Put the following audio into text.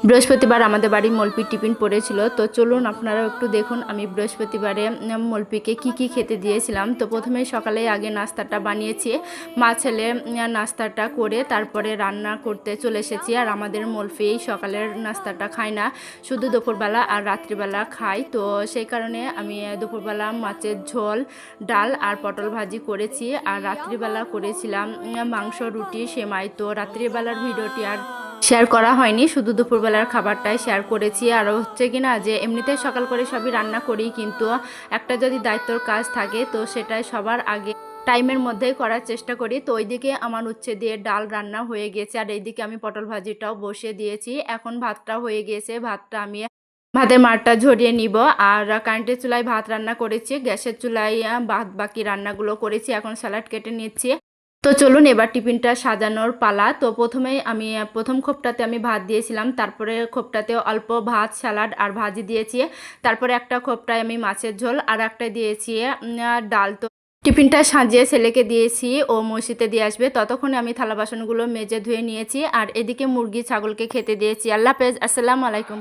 বৃহস্পতিবার আমাদের বাড়ি মলপি টিফিন পড়েছিল, তো চলুন আপনারা একটু দেখুন আমি বৃহস্পতিবারে মলপিকে কি কি খেতে দিয়েছিলাম। তো প্রথমে সকালে আগে নাস্তাটা বানিয়েছি, মা ছেলে নাস্তাটা করে তারপরে রান্না করতে চলে এসেছি। আর আমাদের মলপি সকালের নাস্তাটা খায় না, শুধু দুপুরবেলা আর রাত্রিবেলা খায়। তো সেই কারণে আমি দুপুরবেলা মাছের ঝোল, ডাল আর পটল ভাজি করেছি, আর রাত্রিবেলা করেছিলাম মাংস, রুটি, সেমাই। তো রাত্রিবেলার ভিডিওটি আর শেয়ার করা হয়নি, শুধু দুপুরবেলার খাবারটাই শেয়ার করেছি। আর হচ্ছে কি না যে এমনিতেই সকাল করে সবই রান্না করি, কিন্তু একটা যদি দায়িত্বর কাজ থাকে তো সেটাই সবার আগে টাইমের মধ্যেই করার চেষ্টা করি। তো ওইদিকে আমার উচ্ছে দিয়ে ডাল রান্না হয়ে গেছে, আর এইদিকে আমি পটল ভাজিটাও বসিয়ে দিয়েছি। এখন ভাতটা হয়ে গেছে, ভাতটা আমি ভাতের মারটা ঝরিয়ে নিব। আর কারেন্টের চুলায় ভাত রান্না করেছি, গ্যাসের চুলায় বাকি রান্নাগুলো করেছি। এখন স্যালাড কেটে নিচ্ছি। তো চলুন এবার টিফিনটা সাজানোর পালা। তো প্রথমেই আমি প্রথম খোপটাতে আমি ভাত দিয়েছিলাম, তারপরে খোপটাতে অল্প ভাত, স্যালাড আর ভাজি দিয়েছি। তারপরে একটা খোপটায় আমি মাছের ঝোল, আর একটা দিয়েছি ডাল। তো টিফিনটা সাজিয়ে ছেলেকে দিয়েছি, ও মসজিদে দিয়ে আসবে, ততক্ষণে আমি থালা বাসনগুলো মেজে ধুয়ে নিয়েছি। আর এদিকে মুরগি ছাগলকে খেতে দিয়েছি। আল্লাহ হাফেজ, আসসালামু আলাইকুম।